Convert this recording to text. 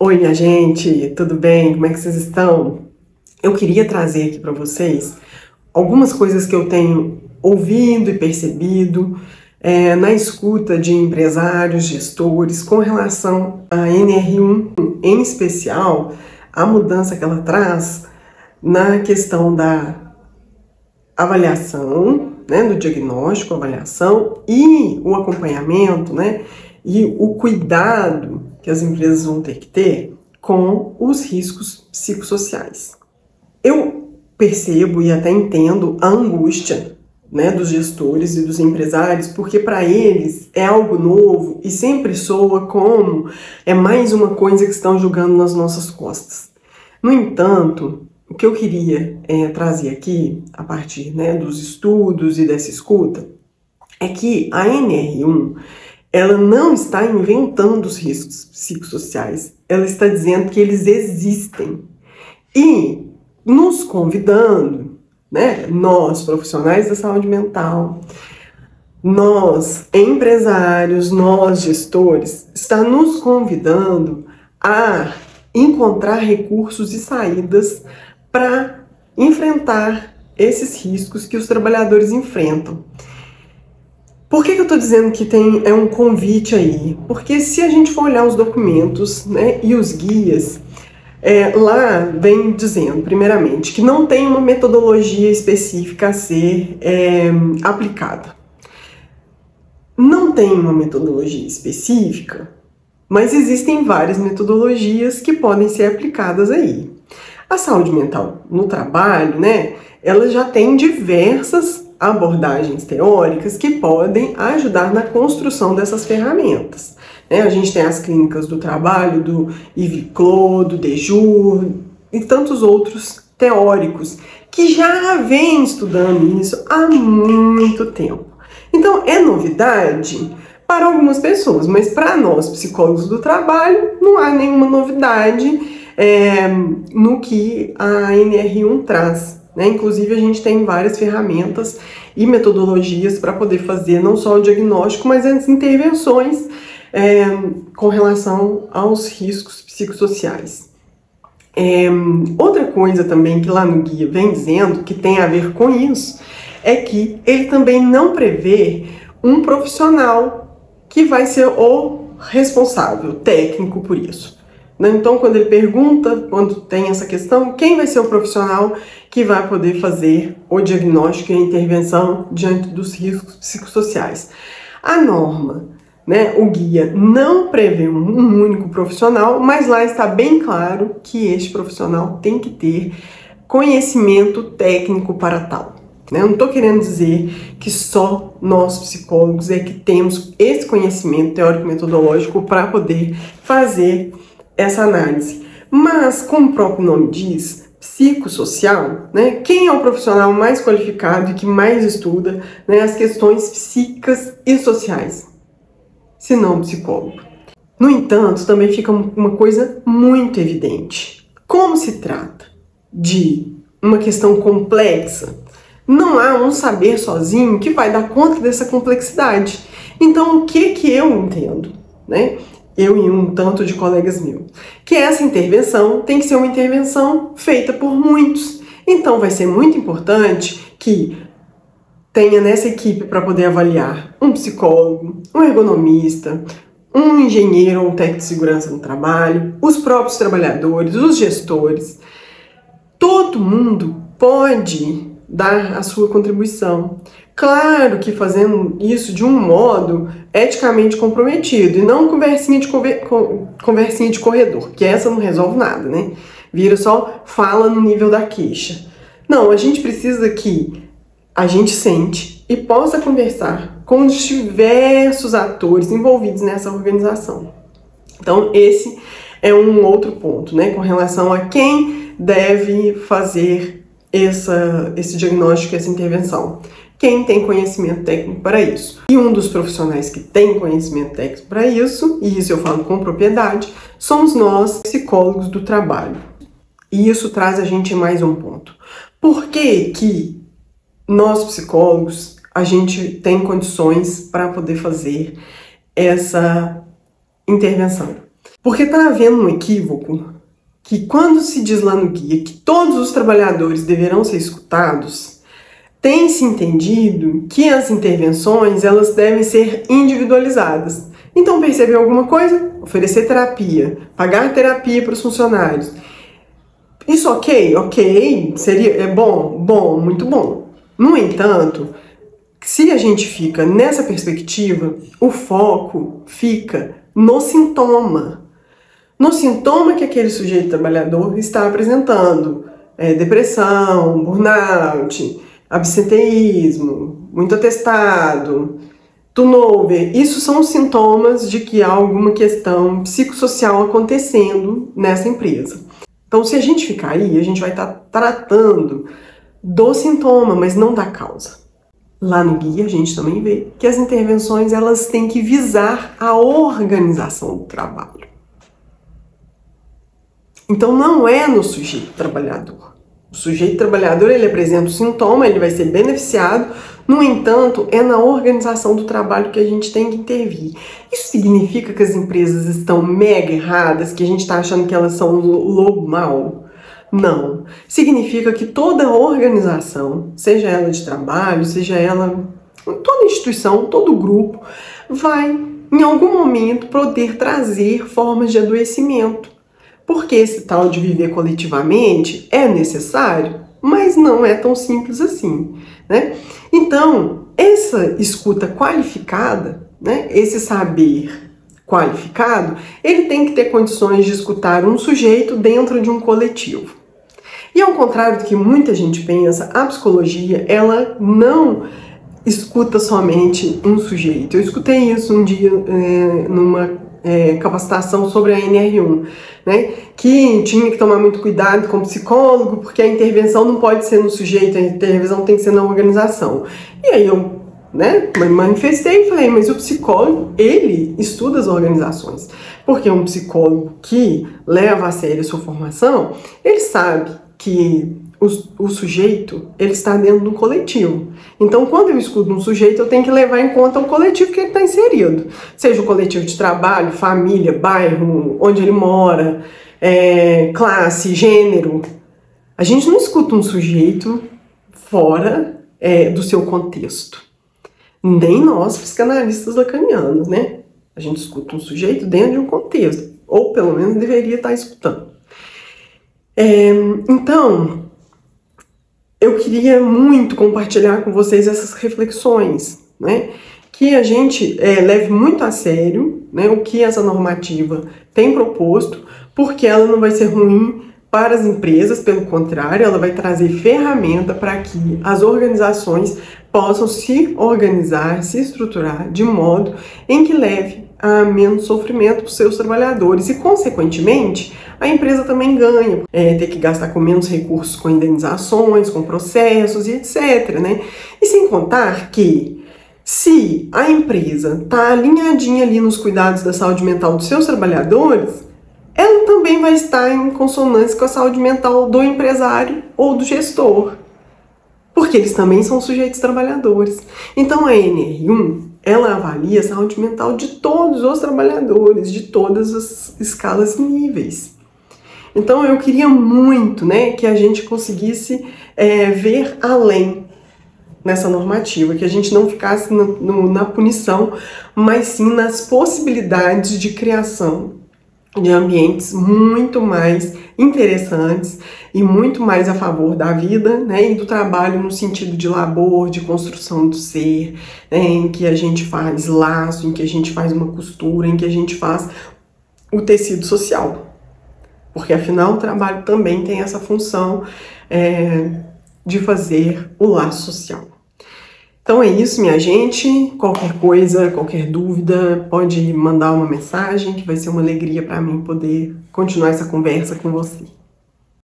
Oi, minha gente, tudo bem? Como é que vocês estão? Eu queria trazer aqui para vocês algumas coisas que eu tenho ouvido e percebido na escuta de empresários, gestores, com relação à NR1, em especial a mudança que ela traz na questão da avaliação, do diagnóstico, avaliação e o acompanhamento, e o cuidado que as empresas vão ter que ter com os riscos psicossociais. Eu percebo e até entendo a angústia, dos gestores e dos empresários, porque para eles é algo novo e sempre soa como é mais uma coisa que estão jogando nas nossas costas. No entanto, o que eu queria trazer aqui, a partir dos estudos e dessa escuta, é que a NR1 ela não está inventando os riscos psicossociais, ela está dizendo que eles existem e nos convidando, nós profissionais da saúde mental, nós empresários, nós gestores, está nos convidando a encontrar recursos e saídas para enfrentar esses riscos que os trabalhadores enfrentam. Por que eu estou dizendo que é um convite aí? Porque se a gente for olhar os documentos e os guias, lá vem dizendo, primeiramente, que não tem uma metodologia específica a ser aplicada. Não tem uma metodologia específica, mas existem várias metodologias que podem ser aplicadas aí. A saúde mental no trabalho, ela já tem diversas abordagens teóricas que podem ajudar na construção dessas ferramentas. A gente tem as clínicas do trabalho, do Yves Clos, do Dejour e tantos outros teóricos que já vêm estudando isso há muito tempo. Então é novidade para algumas pessoas, mas para nós psicólogos do trabalho não há nenhuma novidade no que a NR1 traz. Inclusive a gente tem várias ferramentas e metodologias para poder fazer não só o diagnóstico, mas as intervenções com relação aos riscos psicossociais. Outra coisa também que lá no guia vem dizendo que tem a ver com isso é que ele também não prevê um profissional que vai ser o responsável técnico por isso. Então, quando ele pergunta, quando tem essa questão, quem vai ser o profissional que vai poder fazer o diagnóstico e a intervenção diante dos riscos psicossociais? A norma, o guia, não prevê um único profissional, mas lá está bem claro que este profissional tem que ter conhecimento técnico para tal. Eu não estou querendo dizer que só nós psicólogos é que temos esse conhecimento teórico-metodológico para poder fazer essa análise. Mas, como o próprio nome diz, psicossocial, quem é o profissional mais qualificado e que mais estuda as questões psíquicas e sociais? Se não o psicólogo. No entanto, também fica uma coisa muito evidente. Como se trata de uma questão complexa, não há um saber sozinho que vai dar conta dessa complexidade. Então, o que eu entendo, eu e um tanto de colegas meus, que essa intervenção tem que ser uma intervenção feita por muitos. Então vai ser muito importante que tenha nessa equipe para poder avaliar um psicólogo, um ergonomista, um engenheiro ou um técnico de segurança no trabalho, os próprios trabalhadores, os gestores. Todo mundo pode dar a sua contribuição. Claro que fazendo isso de um modo eticamente comprometido e não conversinha de corredor, que essa não resolve nada, Vira só fala no nível da queixa. Não, a gente precisa que a gente sente e possa conversar com os diversos atores envolvidos nessa organização. Então, esse é um outro ponto, com relação a quem deve fazer esse diagnóstico, essa intervenção. Quem tem conhecimento técnico para isso. E um dos profissionais que tem conhecimento técnico para isso, e isso eu falo com propriedade, somos nós, psicólogos do trabalho. E isso traz a gente mais um ponto. Por que que nós, psicólogos, a gente tem condições para poder fazer essa intervenção? Porque está havendo um equívoco que quando se diz lá no guia que todos os trabalhadores deverão ser escutados, tem-se entendido que as intervenções elas devem ser individualizadas. Então, percebeu alguma coisa? Oferecer terapia, pagar terapia para os funcionários. Isso ok, é bom, muito bom. No entanto, se a gente fica nessa perspectiva, o foco fica no sintoma. No sintoma que aquele sujeito trabalhador está apresentando. Depressão, burnout, absenteísmo, muito atestado, turnover. Isso são sintomas de que há alguma questão psicossocial acontecendo nessa empresa. Então, se a gente ficar aí, a gente vai estar tratando do sintoma, mas não da causa. Lá no guia, a gente também vê que as intervenções elas têm que visar a organização do trabalho. Então, não é no sujeito trabalhador. O sujeito trabalhador, ele apresenta o sintoma, ele vai ser beneficiado, no entanto, é na organização do trabalho que a gente tem que intervir. Isso significa que as empresas estão mega erradas, que a gente está achando que elas são o lobo mau? Não. Significa que toda organização, seja ela de trabalho, seja ela toda instituição, todo grupo, vai, em algum momento, poder trazer formas de adoecimento. Porque esse tal de viver coletivamente é necessário, mas não é tão simples assim, né? Então, essa escuta qualificada, né, esse saber qualificado, ele tem que ter condições de escutar um sujeito dentro de um coletivo. E ao contrário do que muita gente pensa, a psicologia, ela não escuta somente um sujeito. Eu escutei isso um dia numa capacitação sobre a NR1, né? Que tinha que tomar muito cuidado com o psicólogo, porque a intervenção não pode ser no sujeito, a intervenção tem que ser na organização. E aí eu, né, me manifestei e falei, mas o psicólogo, ele estuda as organizações. Porque um psicólogo que leva a sério a sua formação, ele sabe que o sujeito, ele está dentro do coletivo. Então, quando eu escuto um sujeito, eu tenho que levar em conta o coletivo que ele está inserido. Seja o coletivo de trabalho, família, bairro, onde ele mora, classe, gênero. A gente não escuta um sujeito fora do seu contexto. Nem nós, psicanalistas lacanianos, né? A gente escuta um sujeito dentro de um contexto. Ou, pelo menos, deveria estar escutando. Então, eu queria muito compartilhar com vocês essas reflexões, né? Que a gente leve muito a sério, né, o que essa normativa tem proposto, porque ela não vai ser ruim para as empresas, pelo contrário, ela vai trazer ferramenta para que as organizações possam se organizar, se estruturar de modo em que leve a menos sofrimento para os seus trabalhadores e, consequentemente, a empresa também ganha, ter que gastar com menos recursos com indenizações, com processos e etc, né? E sem contar que se a empresa está alinhadinha ali nos cuidados da saúde mental dos seus trabalhadores, ela também vai estar em consonância com a saúde mental do empresário ou do gestor, porque eles também são sujeitos trabalhadores. Então a NR1, ela avalia a saúde mental de todos os trabalhadores, de todas as escalas e níveis. Então eu queria muito, né, que a gente conseguisse ver além nessa normativa, que a gente não ficasse na punição, mas sim nas possibilidades de criação de ambientes muito mais interessantes e muito mais a favor da vida, né, e do trabalho no sentido de labor, de construção do ser, né, em que a gente faz laço, em que a gente faz uma costura, em que a gente faz o tecido social. Porque, afinal, o trabalho também tem essa função de fazer o laço social. Então é isso, minha gente. Qualquer coisa, qualquer dúvida, pode mandar uma mensagem, que vai ser uma alegria para mim poder continuar essa conversa com você.